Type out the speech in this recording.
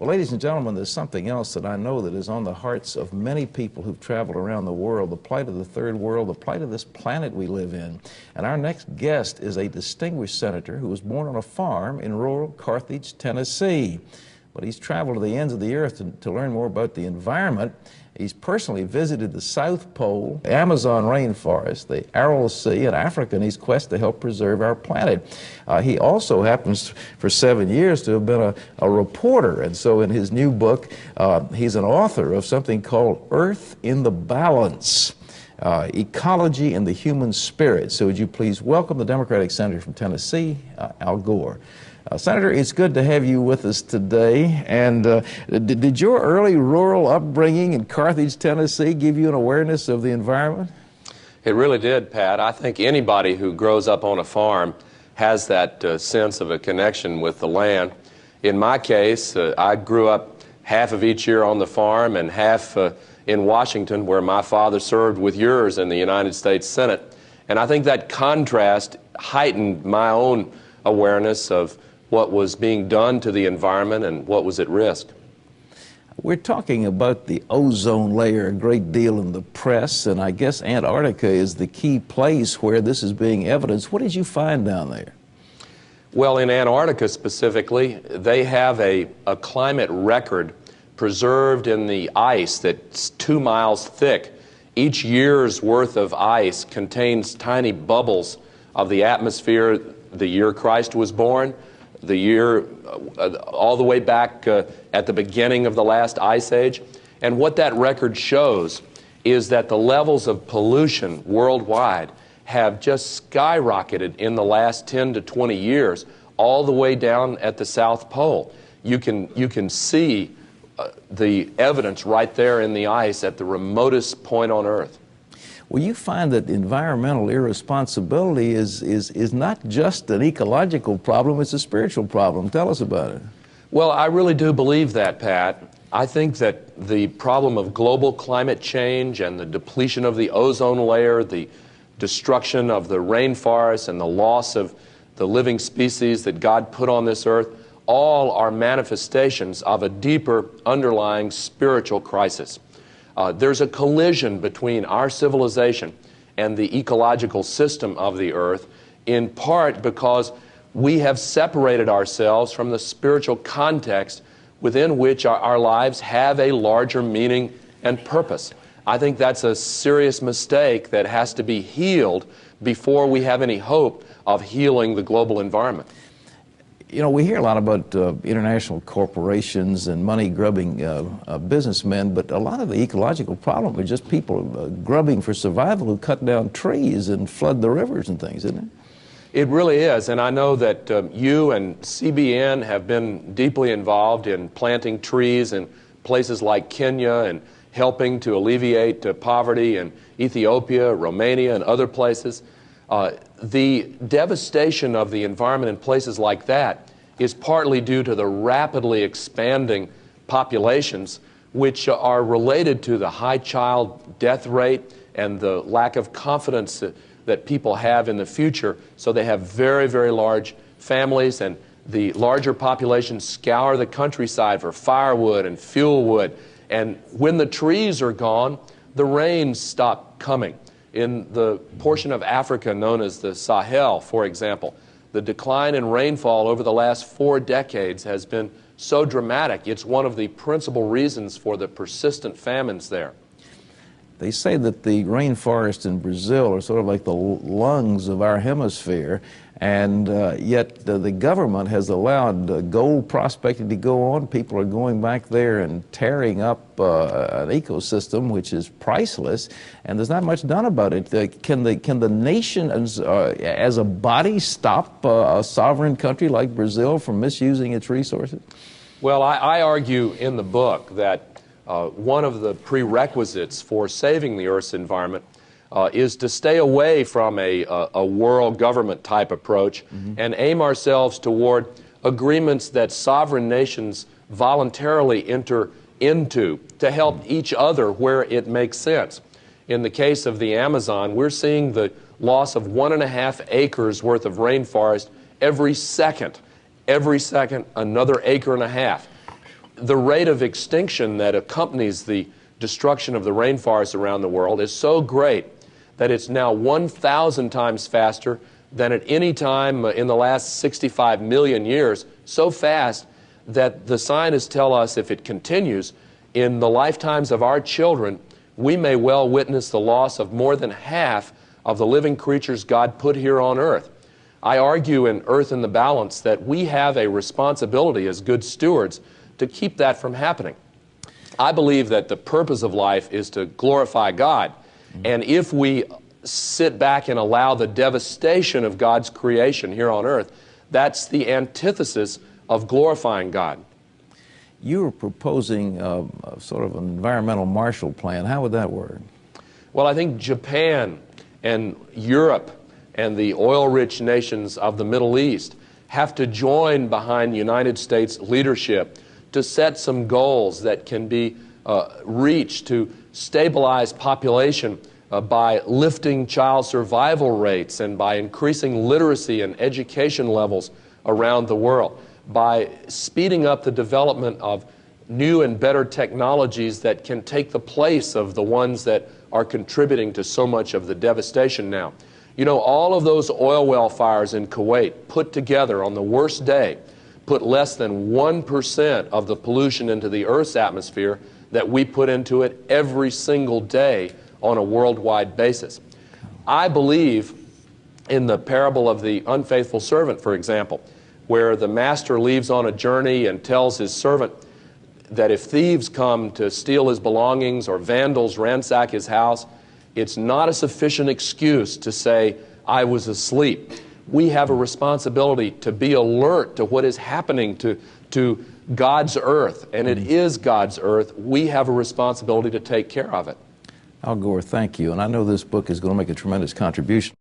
Well, ladies and gentlemen, there's something else that I know that is on the hearts of many people who've traveled around the world, the plight of the third world, the plight of this planet we live in. And our next guest is a distinguished senator who was born on a farm in rural Carthage, Tennessee. But he's traveled to the ends of the earth to learn more about the environment. He's personally visited the South Pole, the Amazon rainforest, the Aral Sea, and Africa in his quest to help preserve our planet. He also happens, for 7 years, to have been a reporter. And so in his new book, he's an author of something called Earth in the Balance, Ecology and the Human Spirit. So would you please welcome the Democratic Senator from Tennessee, Al Gore. Senator, it's good to have you with us today. And did your early rural upbringing in Carthage, Tennessee give you an awareness of the environment? It really did, Pat. I think anybody who grows up on a farm has that sense of a connection with the land. In my case, I grew up half of each year on the farm and half in Washington, where my father served with yours in the United States Senate. And I think that contrast heightened my own awareness of what was being done to the environment and what was at risk. We're talking about the ozone layer a great deal in the press, and I guess Antarctica is the key place where this is being evidenced. What did you find down there? Well, in Antarctica specifically, they have a climate record preserved in the ice that's 2 miles thick. Each year's worth of ice contains tiny bubbles of the atmosphere the year Christ was born, the year all the way back at the beginning of the last ice age. And what that record shows is that the levels of pollution worldwide have just skyrocketed in the last 10 to 20 years, all the way down at the South Pole. You can see the evidence right there in the ice at the remotest point on Earth. Well, you find that environmental irresponsibility is not just an ecological problem, it's a spiritual problem. Tell us about it. Well, I really do believe that, Pat. I think that the problem of global climate change and the depletion of the ozone layer, the destruction of the rainforests and the loss of the living species that God put on this earth, all are manifestations of a deeper underlying spiritual crisis. There's a collision between our civilization and the ecological system of the earth, in part because we have separated ourselves from the spiritual context within which our lives have a larger meaning and purpose. I think that's a serious mistake that has to be healed before we have any hope of healing the global environment. You know, we hear a lot about international corporations and money-grubbing businessmen, but a lot of the ecological problem is just people grubbing for survival who cut down trees and flood the rivers and things, isn't it? It really is, and I know that you and CBN have been deeply involved in planting trees in places like Kenya and helping to alleviate poverty in Ethiopia, Romania, and other places. The devastation of the environment in places like that is partly due to the rapidly expanding populations, which are related to the high child death rate and the lack of confidence that people have in the future. So they have very, very large families, and the larger populations scour the countryside for firewood and fuel wood. And when the trees are gone, the rains stop coming. In the portion of Africa known as the Sahel, for example, the decline in rainfall over the last 4 decades has been so dramatic. It's one of the principal reasons for the persistent famines there. They say that the rainforests in Brazil are sort of like the lungs of our hemisphere, and yet the government has allowed gold prospecting to go on. People are going back there and tearing up an ecosystem which is priceless, and there's not much done about it. Can the nation as a body stop a sovereign country like Brazil from misusing its resources? Well, I argue in the book that one of the prerequisites for saving the Earth's environment is to stay away from a world government type approach and aim ourselves toward agreements that sovereign nations voluntarily enter into to help each other where it makes sense. In the case of the Amazon, we're seeing the loss of 1.5 acres worth of rainforest every second. Every second, another 1.5 acres. the rate of extinction that accompanies the destruction of the rainforests around the world is so great that it's now 1,000 times faster than at any time in the last 65 million years, so fast that the scientists tell us if it continues, in the lifetimes of our children, we may well witness the loss of more than half of the living creatures God put here on earth. I argue in Earth in the Balance that we have a responsibility as good stewards to keep that from happening. I believe that the purpose of life is to glorify God. And if we sit back and allow the devastation of God's creation here on earth, that's the antithesis of glorifying God. You were proposing sort of an environmental Marshall Plan. How would that work? Well, I think Japan and Europe and the oil-rich nations of the Middle East have to join behind United States leadership to set some goals that can be reached to stabilize population by lifting child survival rates and by increasing literacy and education levels around the world, by speeding up the development of new and better technologies that can take the place of the ones that are contributing to so much of the devastation now. You know, all of those oil well fires in Kuwait put together on the worst day put less than 1% of the pollution into the Earth's atmosphere that we put into it every single day on a worldwide basis. I believe in the parable of the unfaithful servant, for example, where the master leaves on a journey and tells his servant that if thieves come to steal his belongings or vandals ransack his house, it's not a sufficient excuse to say, I was asleep. We have a responsibility to be alert to what is happening to God's earth, and it is God's earth. We have a responsibility to take care of it. Al Gore, thank you. And I know this book is going to make a tremendous contribution.